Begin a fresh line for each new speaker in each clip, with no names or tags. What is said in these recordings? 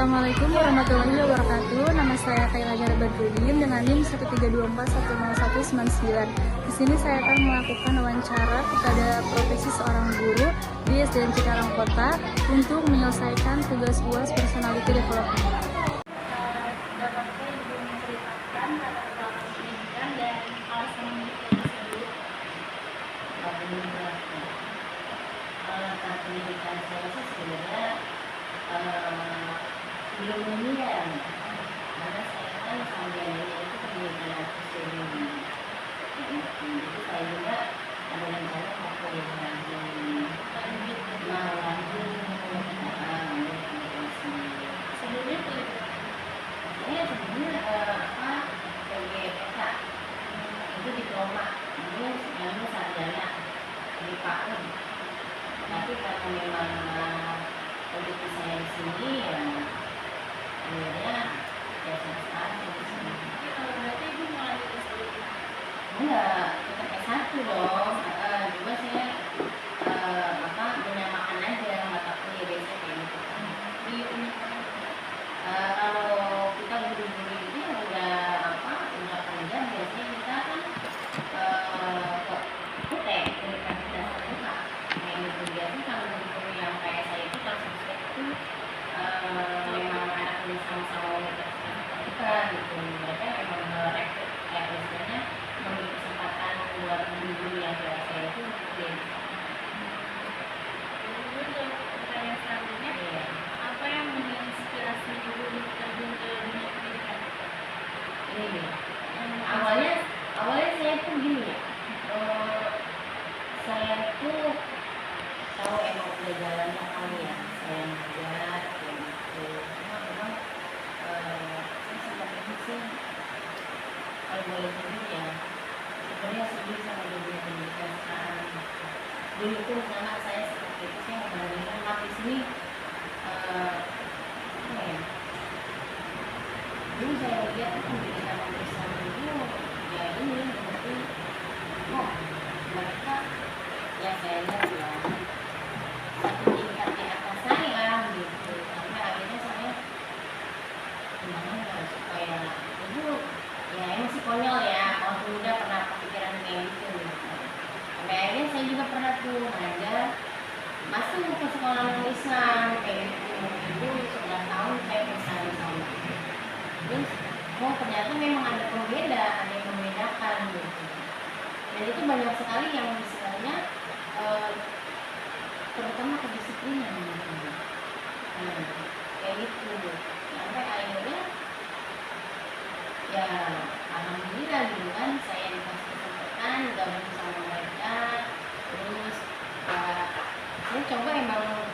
Assalamualaikum warahmatullahi wabarakatuh. Nama saya Kayla Jara Badrudin dengan NIM 132410199. Di sini saya akan melakukan wawancara kepada profesi seorang guru di SDN Cikarang Kota untuk menyelesaikan tugas UAS Personality Development. Dapat saya ibu menceritakan latar belakang pendidikan dan alasan mendirikan tersebut?
Latar pendidikan saya sih sebenarnya belum linear, karena saya kan sambilannya itu pendidikan artistik. Jadi saya juga ada rencana mau kuliah
Sebelumnya kuliah
saya sebenarnya PGPK itu diploma, ini namanya sarjana di PAUD. Tapi karena memang rezeki saya di sini ya akhirnya ya sampai sekarang di sini.
berarti ibu mau lanjut S2?
Enggak, tetap S1 dong. Juga saya menyamakan aja mata kuliah biasanya kayak gitu kan.
Di universitas
Kalau kita guru-guru itu yang udah kerja biasanya kita kan ke UTE, Universitas Terbuka. Nah itu biasanya kalau guru yang kayak saya itu kalau subsek itu memang anaknya sama-sama Universitas Terbuka gitu. Mereka memang merekrut kayak biasanya memberi kesempatan buat guru-guru yang kayak saya itu untuk
pertanyaan selanjutnya,
Iya.
apa yang menginspirasi ibu untuk terjun ke dunia pendidikan?
Ini awalnya saya tuh gini ya, saya tuh tahu emang udah jalannya kali ya saya ngajar kayak gitu. Memang saya sempat itu sih kalau boleh jujur ya sebenarnya sedih sama dunia pendidikan sekarang. Dulu tuh sama saya seperti itu, saya ngebandingin di sini apa ya, dulu saya lihat pendidikan Islam itu ya ini seperti mereka ya saya lihat ya satu tingkat di atas saya gitu, karena akhirnya saya gimana ya supaya itu ya emang sih konyol ya, waktu muda pernah kepikiran kayak gitu. Sampai akhirnya saya juga pernah tuh ngajar masuk ke sekolah Islam kayak gitu. Itu 11 tahun saya bersama di sana. Terus ternyata memang ada pembeda, ada yang membedakan gitu. Dan itu banyak sekali yang istilahnya terutama kedisiplinan gitu. Kayak gitu. Sampai akhirnya ya alhamdulillah gitu kan saya dikasih kesempatan gabung sama mereka. Terus saya coba emang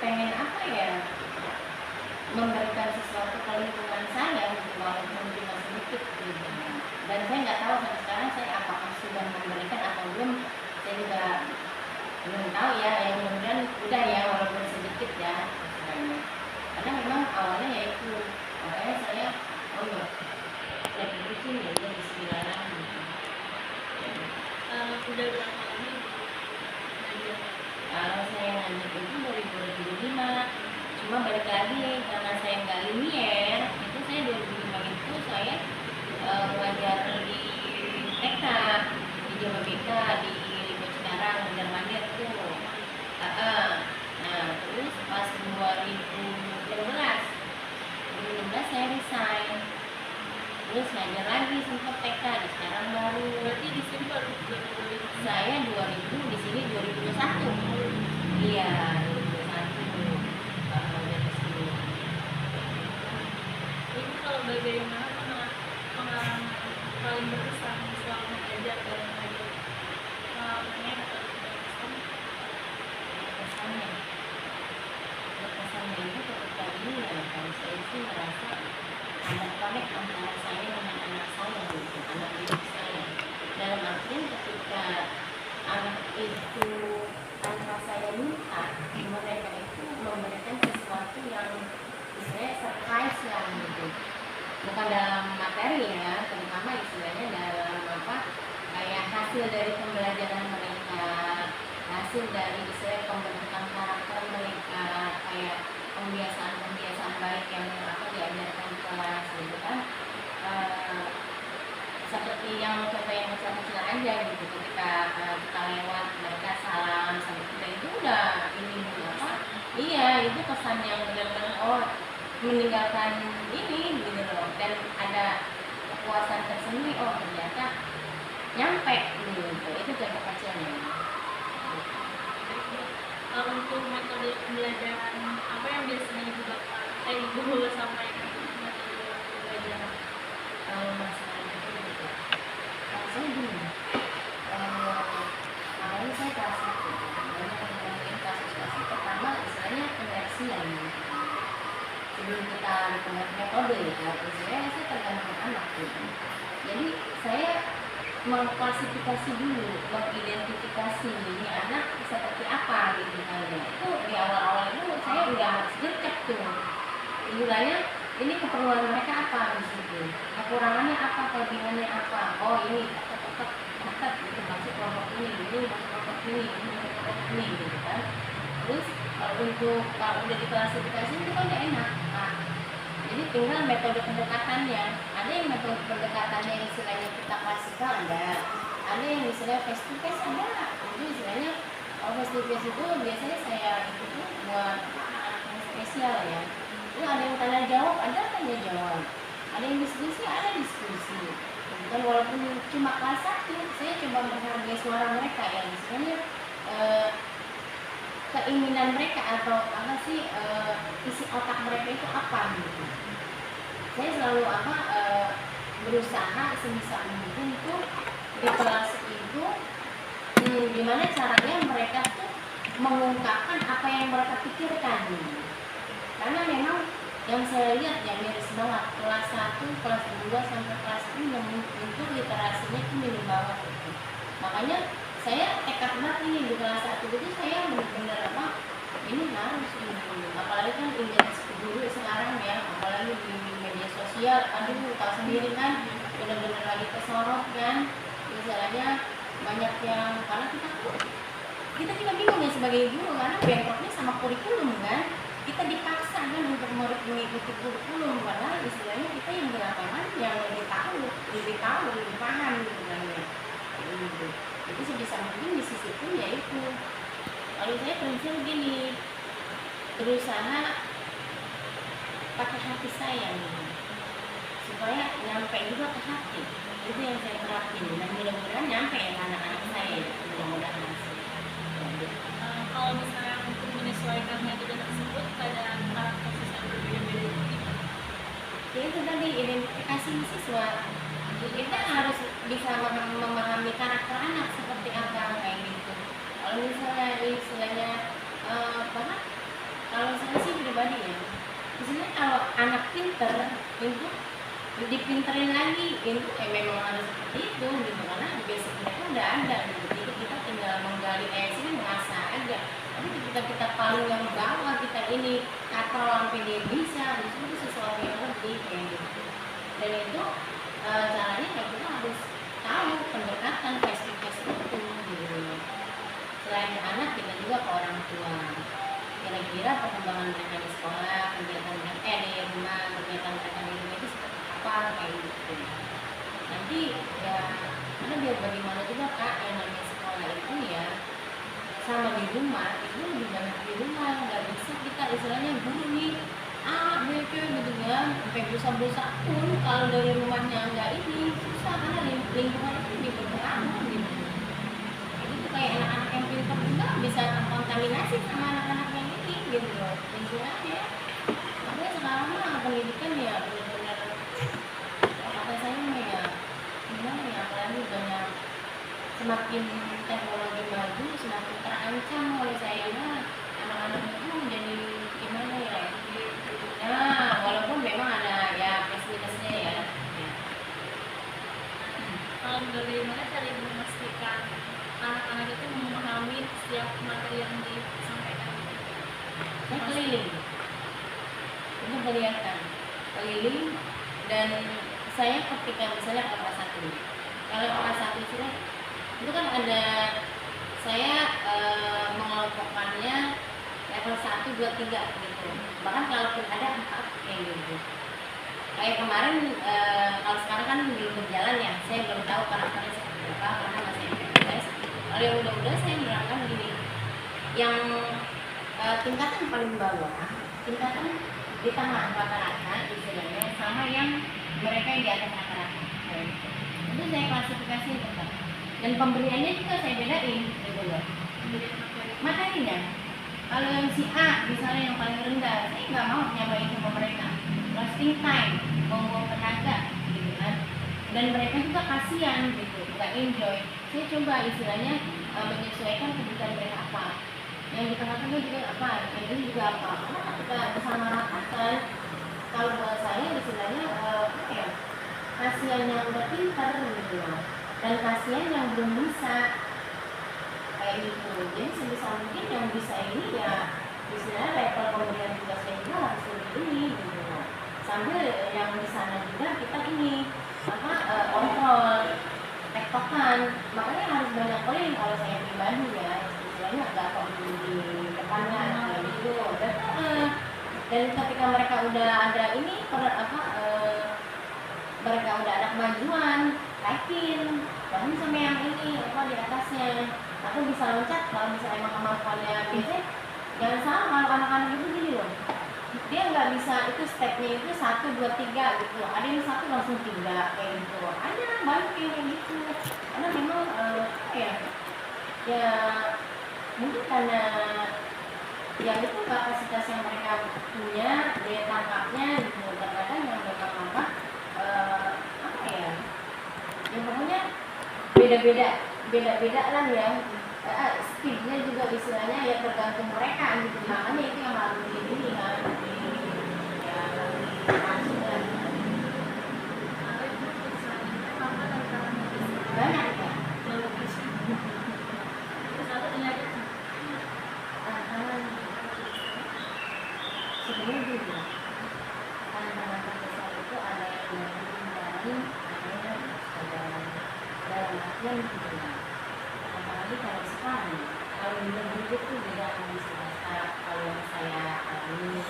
pengen apa ya, memberikan sesuatu ke lingkungan saya walaupun cuma sedikit gitu. Dan saya nggak tahu sampai sekarang saya apakah sudah memberikan atau belum, saya juga belum tahu ya. Yang kemudian udah ya walaupun sedikit ya istilahnya. Karena memang awalnya ya itu makanya saya lagi pusing ya jadi Bismillah gitu.
Udah berapa lama belajar?
Kalau saya lanjut itu dari 2005. Cuma balik lagi karena saya nggak linier, itu saya 2005 itu saya belajar di TK di Jawa BK di Lipo Cikarang Bandar Mandir tuh. Nah terus pas 2016 saya resign, terus ngajar lagi sempat TK di sekarang baru.
Berarti di sini baru
Saya 2000 di sini 2021. Iya 2021.
Ibu kalau bagaimana pengalaman paling berkesan selama mengajar dan mengajar, pengalamannya atau
Berkesannya itu ketika ini ya kalau saya sih merasa ada connect antara saya dengan anak saya gitu, anak didik saya. Dalam artian ketika anak itu tanpa saya minta, mereka itu memberikan sesuatu yang istilahnya surprise lah gitu. Bukan dalam materi ya, terutama istilahnya dalam kayak hasil dari pembelajaran mereka, hasil dari istilah pembentukan karakter mereka, kayak pembiasaan baik yang aja kesan yang benar-benar meninggalkan ini gitu loh, dan ada kepuasan tersendiri, ternyata nyampe gitu. Itu contoh kecilnya.
Untuk metode pembelajaran apa yang biasanya Ibu sampaikan untuk metode pembelajaran?
Kalau masalah itu gitu, kalau saya gini, awalnya saya kelas 1 banyak yang ngomongin kasus-kasus pertama istilahnya penversian sebelum kita metode ya, istilahnya saya tergantung anak gitu. Jadi saya mengklasifikasi dulu, mengidentifikasi ini anak seperti apa gitu kan. Itu di awal-awal itu saya udah harus gercep tuh, istilahnya ini keperluan mereka apa di situ, kekurangannya apa, kelebihannya apa. Ini tetap gitu, masuk kelompok ini masuk kelompok ini masuk kelompok ini gitu kan. Terus kalau udah diklasifikasi itu kan udah enak. Jadi tinggal metode pendekatannya. Ada yang metode pendekatannya istilahnya kita klasikal, ada yang istilahnya face to face, ada. Jadi istilahnya face to face itu biasanya saya itu buat anak yang spesial ya. Itu ada yang tanya jawab, ada tanya jawab. Ada yang diskusi, ada diskusi. Dan walaupun cuma kelas 1, saya coba menghargai suara mereka ya. Misalnya keinginan mereka atau apa sih, isi otak mereka itu apa gitu. Saya selalu berusaha sebisa mungkin tuh di kelas itu gimana caranya mereka tuh mengungkapkan apa yang mereka pikirkan gitu. Karena memang yang saya lihat yang miris banget kelas 1, kelas 2 sampai kelas 6 itu literasinya itu minim banget gitu. Makanya saya tekad banget ini di kelas 1 itu saya benar-benar ini harus ini, apalagi kan image guru sekarang ya, apalagi di media sosial, tahu sendiri kan, benar-benar lagi kesorot kan, misalnya banyak yang, karena kita juga bingung ya sebagai guru, karena bentroknya sama kurikulum kan, kita dipaksa kan untuk mengikuti kurikulum, padahal istilahnya kita yang di lapangan yang lebih tahu, lebih paham gitu kan ya. Gitu. Jadi sebisa mungkin di sisi pun ya itu. Kalau saya prinsip gini, berusaha pakai hati saya gitu, supaya nyampe juga ke hati. Itu yang saya terapin dan mudah-mudahan nyampe ya anak-anak saya, mudah-mudahan.
Kalau misalnya untuk menyesuaikan metode tersebut pada karakter siswa yang berbeda-beda,
ya itu tadi identifikasi siswa. Kita harus bisa memahami karakter anak seperti apa kayak gitu. Kalau misalnya istilahnya bahkan kalau saya sih pribadi ya, misalnya kalau anak pinter itu dipinterin lagi itu memang harus seperti itu gitu, karena basic mereka udah ada gitu. Jadi kita tinggal menggali sini mengasah aja. Tapi ketika kita paling yang bawah kita ini katrol sampai dia bisa, itu sesuatu yang lebih kayak gitu. Dan itu caranya ya kita harus tahu pendekatan face to face itu gitu. Selain anak, kita juga ke orang tua. Kira-kira perkembangan mereka di sekolah, kegiatan mereka di rumah, kegiatan mereka di rumah itu seperti apa kayak gitu. Nanti ya, karena biar bagaimana juga Kak, yang namanya sekolah itu ya sama di rumah itu lebih banyak di rumah, nggak bisa kita istilahnya guru nih B, C gitu kan, sampai busa-busa pun kalau dari rumahnya nggak ini susah, karena lingkungan itu lebih berpengaruh gitu. Jadi itu kayak anak-anak yang pintar juga bisa terkontaminasi sama anak-anak yang ini gitu loh, lingkungannya. Makanya sekarang mah pendidikan ya benar-benar kata saya ya gimana ya, apalagi banyak semakin teknologi maju semakin terancam oleh saya anak-anak itu menjadi gimana ya. Nah, walaupun memang ada ya plus-minusnya ya.
Bagaimana cara ibu memastikan anak-anak itu memahami setiap materi yang disampaikan?
Saya keliling, itu kelihatan keliling, dan saya ketika misalnya kelas 1, kalau kelas 1 itu kan ada saya mengelompokkannya level 1, 2, 3 gitu. Bahkan kalaupun ada 4 kayak gitu. Kayak kemarin kalau sekarang kan belum berjalan ya, saya belum tahu karakternya seperti apa karena masih MPLS. Kalau yang udah saya menerangkan gini, yang tingkatan paling bawah, tingkatan di tengah rata-rata istilahnya, sama yang mereka yang di atas rata-rata. Itu saya klasifikasi tetap. Dan pemberiannya juga saya bedain gitu loh. Materinya, kalau yang si A misalnya yang paling rendah, saya nggak mau nyabain sama mereka. Wasting time, buang-buang tenaga, gitu kan. Dan mereka juga kasihan gitu, nggak enjoy. Saya coba istilahnya menyesuaikan kebutuhan mereka apa. Yang di tengah-tengah juga apa, yang ini juga apa. Karena kita bersama ratakan, kalau buat saya istilahnya kasihan yang udah pintar gitu loh, dan kasihan yang belum bisa kayak gitu. Jadi sebisa mungkin yang bisa ini ya istilahnya level pemberian tugasnya juga harus lebih ini gitu loh. Sambil yang di sana juga kita ini kontrol tektokan, makanya harus banyak poin kalau saya pribadi ya, istilahnya agak perlu di depannya kayak gitu. Dan ketika mereka udah ada ini mereka udah ada kemajuan, naikin baru sama yang ini di atasnya, atau bisa loncat kalau misalnya emang kemampuannya biasanya. Jangan salah kalau anak-anak itu gini loh, dia nggak bisa itu stepnya itu 1, 2, 3 gitu, ada yang 1 langsung 3 kayak gitu, ada banyak yang kayak gitu. Karena memang ya mungkin karena yang itu kapasitas yang mereka punya, daya tangkapnya gitu. Kadang-kadang yang mereka tangkap yang pokoknya beda-beda lah ya. Speednya juga istilahnya ya tergantung mereka gitu, makanya itu yang harus ini kan banyak ya. Sebenarnya juga tantangan terbesar itu ada yang dari dalam artian gitu, apalagi kalau sekarang kalau di negeri itu beda dengan sekarang. Kalau yang saya alami,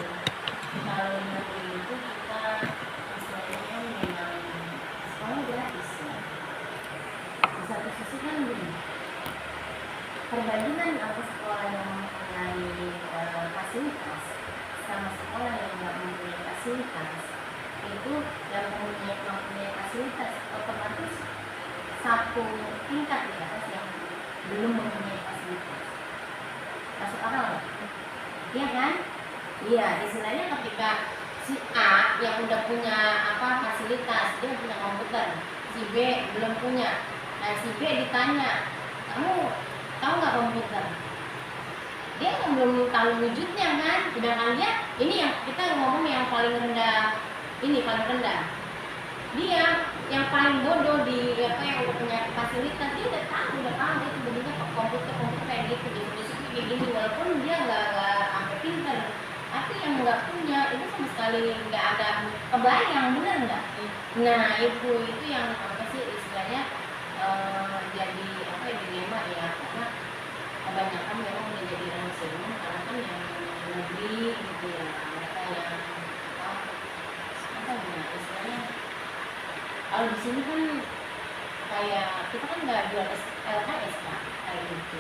kalau di negeri itu kita istilahnya memang sekolah gratis ya. Di satu sisi kan gini, perbandingan apa sekolah yang mempunyai fasilitas sama sekolah yang nggak mempunyai fasilitas, itu yang mempunyai fasilitas otomatis satu tingkat di atas yang belum mempunyai fasilitas. Masuk akal nggak? Iya kan? Iya, istilahnya ketika si A yang udah punya fasilitas, dia punya komputer, si B belum punya. Nah si B ditanya, kamu tahu nggak komputer? Dia kan belum tahu wujudnya kan, sedangkan dia ini yang kita ngomong yang paling rendah, ini paling rendah. Dia yang paling bodoh di yang udah punya fasilitas, dia udah tahu dia sebenarnya komputer kayak gitu, kayak gini, walaupun dia nggak sampai pintar. Tapi yang nggak punya itu sama sekali nggak ada kebayang, bener nggak? Nah itu yang istilahnya jadi dilema ya, karena kebanyakan memang udah jadi langsung, karena kan yang negeri gitu ya, mereka yang istilahnya kalau di sini kan kayak kita kan nggak jual LKS kan kayak gitu,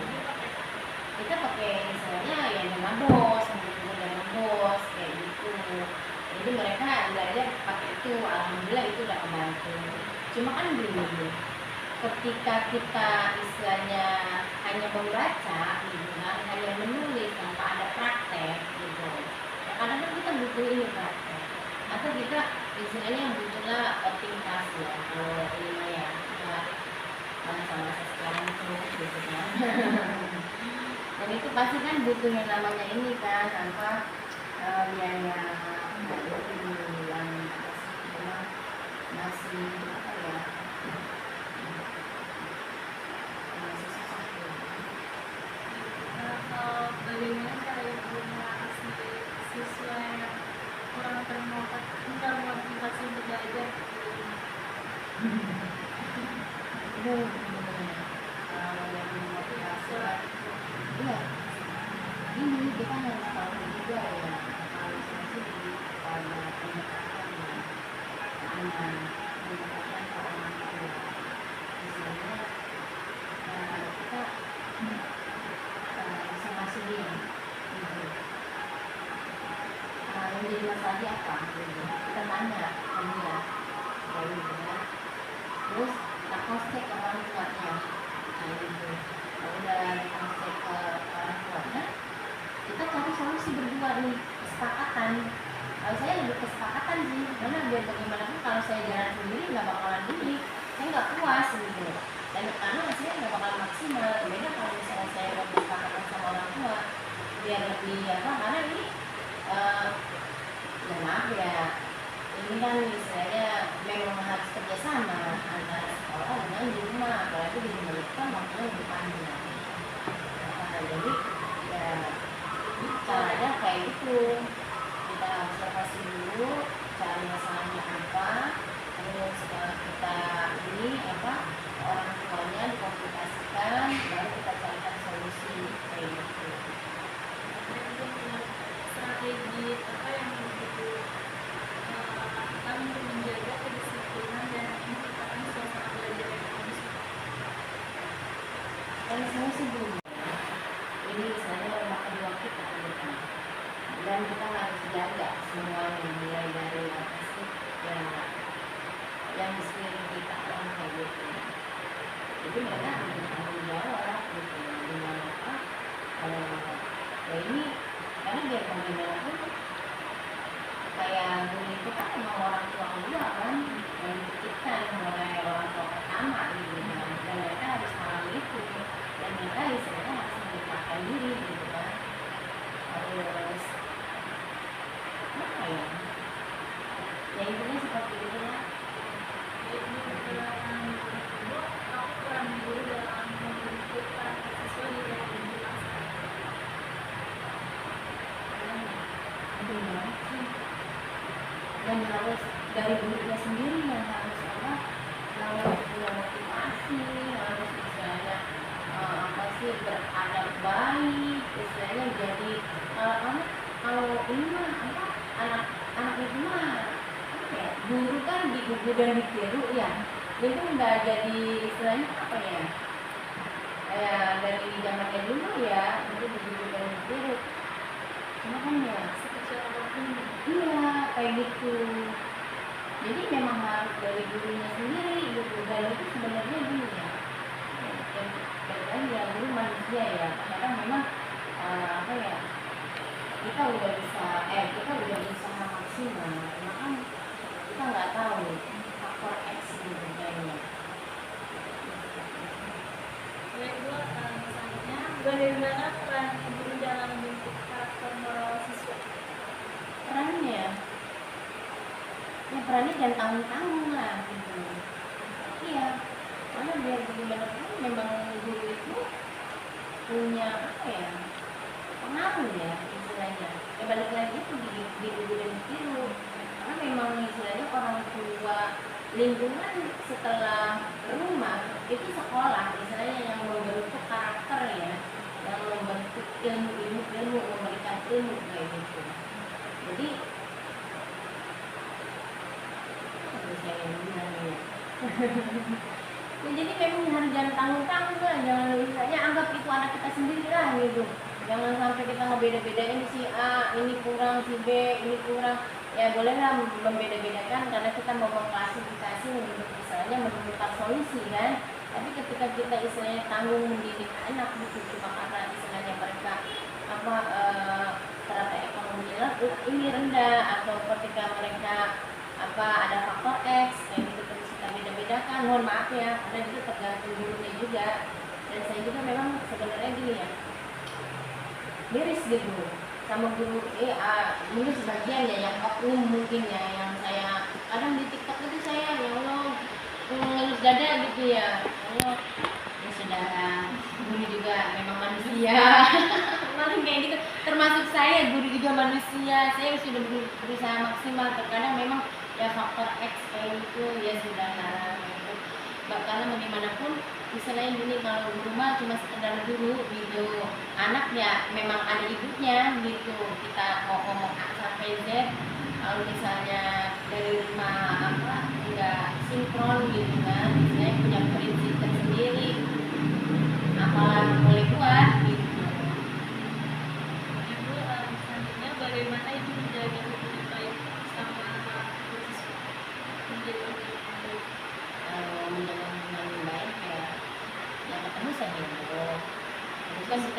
kita pakai misalnya ya dana bos kayak gitu. Jadi mereka belajar pakai itu, alhamdulillah itu udah kebantu. Cuma kan gini, ketika kita istilahnya hanya membaca gitu kan, hanya menulis tanpa ada praktek gitu, kadang-kadang kita butuh ini praktek, atau kita istilahnya butuhlah optimas ya, kalau ini ya masa-masa sekarang itu gitu kan. Dan itu pasti kan butuh yang namanya ini kan biaya yang masih
bagaimana cara ibu mengatasi siswa yang kurang termotivasi untuk belajar?
Iya, ini kita harus tahu juga ya, kalau sih pada pendekatan ke orang tua. masalahnya apa gitu. Kita tanya sama dia kayak gitu kan, terus kita cross check ke orang tuanya kayak gitu. Kalau udah cross check ke orang tuanya, kita cari solusi berdua nih, kesepakatan. Kalau saya lebih kesepakatan sih, karena biar bagaimanapun kalau saya jalan sendiri nggak bakalan ini, saya nggak puas gitu, dan karena saya nggak bakalan maksimal. Beda kalau misalnya saya udah kesepakatan sama orang tua, biar lebih apa, karena ini ya maaf ya, ini kan istilahnya memang harus kerjasama antara sekolah dengan di rumah, apalagi di rumah itu kan waktunya lebih panjang. Jadi ya caranya kayak gitu, kita observasi dulu cari masalahnya apa, terus kita ini apa, orang tuanya dikonsultasikan, baru kita carikan solusi kayak gitu.
Strategi apa yang begitu lakukan untuk menjaga kedisiplinan dan menciptakan suasana belajar yang kondusif?
Kalau saya sih dulu, ini saya rumah kedua kita gitu, dan kita harus jaga semuanya, mulai dari apa sih yang di sekeliling kita orang kayak gitu. Jadi mereka harus bertanggung jawab gitu, dengan apa ya ini, karena biar bagaimanapun kayak dulu itu kan emang orang tua kedua kan yang dititipkan mulai orang tua pertama gitu kan, dan mereka harus paham itu, dan mereka istilahnya harus mendekatkan diri gitu kan, harus apa ya intinya seperti itu lah.
Jadi perjalanan guru, aku peran guru dalam membentuk karakter siswa di dalam kehidupan
Dan harus dari dirinya sendiri yang harus apa, harus punya motivasi, harus istilahnya apa sih, beradab baik, istilahnya jadi kalau ini mah apa, anak itu mah apa ya, guru kan digugu dan ditiru ya, itu nggak jadi istilahnya apa ya, kayak dari zamannya dulu ya, itu digugu dan ditiru, cuma kan ya
sekecil apapun.
iya kayak gitu. Jadi memang harus dari gurunya sendiri gitu, dan itu sebenarnya gini ya, dan ya guru manusia ya, karena memang apa ya, kita udah berusaha maksimal, cuma kan kita nggak tahu faktor X gitu kayaknya.
Baik Bu, selanjutnya bagaimana peran guru dalam membentuk karakter moral siswa?
Perannya ya perannya jangan tanggung-tanggung lah gitu. Iya, karena biar bagaimanapun memang guru itu punya apa ya, pengaruh ya istilahnya. Ya balik lagi itu di guru dan ditiru, karena memang istilahnya orang tua, lingkungan setelah rumah itu sekolah istilahnya yang membentuk karakter ya, yang membentuk ilmu, memberikan ilmu kayak gitu. Jadi saya bilang ya. Ya, jadi memang harus jangan tanggung-tanggung lah, jangan misalnya anggap itu anak kita sendiri lah gitu. Jangan sampai kita ngebeda-bedain si A ini kurang, si B ini kurang. Ya bolehlah membeda-bedakan karena kita mau mengklasifikasi untuk misalnya menemukan solusi kan. Tapi ketika kita istilahnya tanggung mendidik anak gitu, cuma karena istilahnya mereka apa strata ekonominya ini rendah, atau ketika mereka apa ada faktor X kayak gitu, terus kita beda-bedakan, mohon maaf ya, karena itu tergantung gurunya juga. Dan saya juga memang sebenarnya gini ya, miris gitu sama guru ini sebagian ya yang oknum mungkin ya, yang saya kadang di TikTok itu saya ya Allah ngelus dada gitu ya Allah ya saudara, guru juga memang manusia. Kemarin kayak gitu, termasuk saya, guru juga manusia, saya sudah berusaha maksimal, terkadang memang ya faktor X kayak gitu ya saudara gitu. Karena bagaimanapun misalnya gini, kalau di rumah cuma sekedar guru gitu, anak ya memang ada ibunya gitu, kita mau ngomong A sampai Z, kalau misalnya dari rumah apa nggak sinkron gitu kan, misalnya punya prinsip tersendiri, apalah boleh buat gitu.
Ibu, selanjutnya bagaimana Ibu menjaga hubungan baik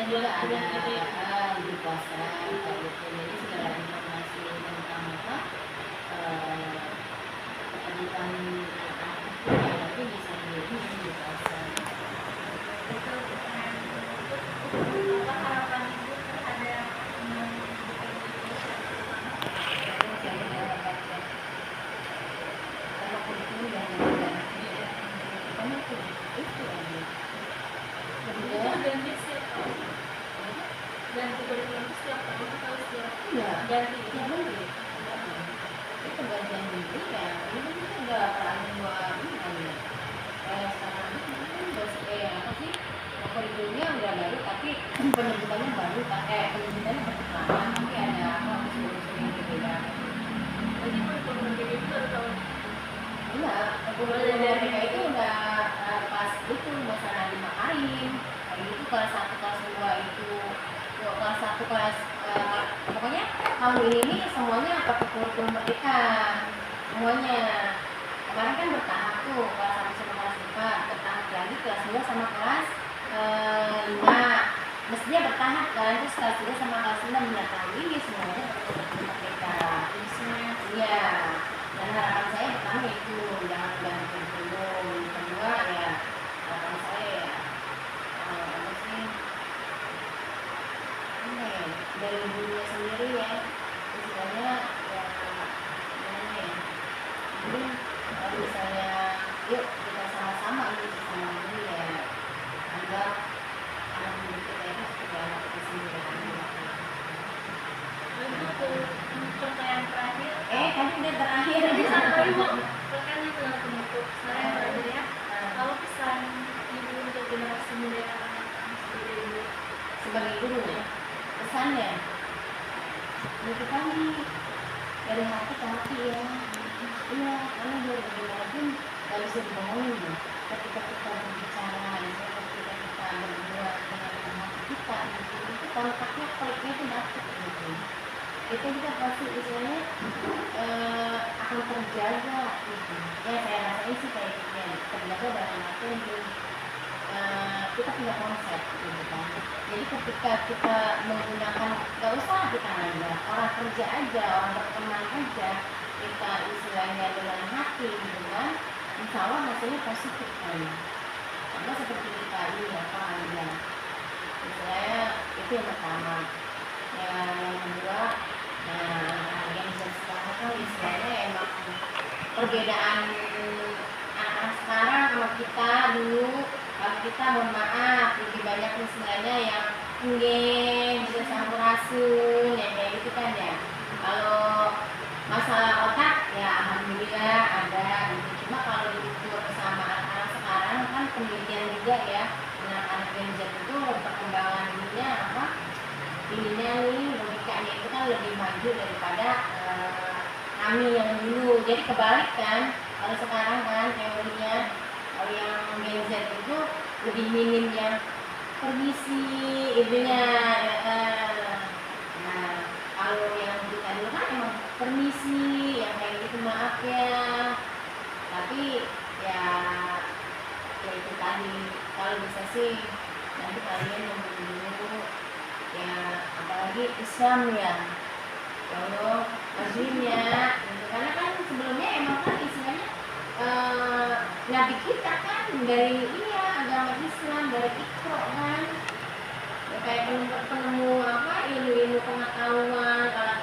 juga ada di puasa kayak gitu. Jadi segala informasi tentang apa kehidupan anak itu ya tapi bisa dilihat di puasa.
Apa harapan ibu terhadap ganti kurikulum setiap tahun atau setiap ganti
itu bagian diri ya ini kita udah pernah buat ini kayak sekarang ini udah apa sih kurikulumnya udah baru tapi penyebutannya baru penyebutannya berkembang tapi ada apa usul-usul yang berbeda.
jadi kurikulum berbeda itu baru tahun
Enggak, kurikulum mereka itu udah pas itu masa Nadiem Makarim kayak gitu kelas 1 kelas 2 itu kelas 1 kelas pokoknya tahun ini semuanya pakai kurikulum merdeka semuanya. Kemarin kan bertahap tuh kelas 1 sama kelas 4 bertahap lagi kelas 2 sama kelas 5 mestinya bertahap kan terus kelas 3 sama kelas 6 nah tahun ini semuanya pakai kurikulum merdeka iya. Dan harapan saya pertama itu jangan ganti kurikulum. Kedua ya harapan saya ya apa sih ini ya, dari gurunya sendiri ya istilahnya ya gimana ya. Jadi kalau misalnya yuk kita sama-sama ini sama guru ya anggap anak didik kita itu seperti anak kita sendiri.
pertanyaan terakhir
Kan udah terakhir
jadi satu ibu kan itu yang penutup sekarang yang terakhir ya kalau pesan ibu untuk generasi muda yang akan datang sebagai ibu
sebagai guru ya pesannya itu tadi dari hati ke hati ya iya karena biar bagaimanapun gak bisa dibohongin ya ketika kita berbicara ketika kita berbuat dengan hati kita gitu itu kontaknya kliknya itu dapet gitu itu juga pasti istilahnya akan terjaga gitu ya saya rasain sih kayak gitu ya terjaga dalam arti kita punya konsep gitu kan jadi ketika kita menggunakan gak usah kita ngajar orang kerja aja orang berteman aja kita istilahnya dengan hati gitu kan insya Allah hasilnya positif kan karena seperti kita ini ya Pak aja istilahnya itu yang pertama ya yang kedua nah yang sekarang kan istilahnya emang perbedaan anak-anak sekarang sama kita dulu kalau kita mohon maaf lebih banyak istilahnya yang enggeng bisa sampurasun ya kayak gitu kan ya kalau masalah otak ya alhamdulillah ada gitu cuma kalau diukur sama anak-anak sekarang kan penelitian juga ya anak-anak Gen Z itu perkembangan ininya apa ininya nih logikanya itu kan lebih maju daripada kami yang dulu jadi kebalik kan kalau sekarang kan teorinya kalau yang Gen Z itu lebih minim yang permisi itunya nah kalau yang kita dulu kan emang permisi yang kayak gitu maaf ya tapi ya itu tadi kalau bisa sih nanti kalian yang dulu ya apalagi Islam ya Allah majunya gitu. Karena kan sebelumnya emang kan istilahnya Nabi kita kan dari ini ya agama Islam dari Iqra kan ya, kayak penemu apa ilmu-ilmu pengetahuan kalau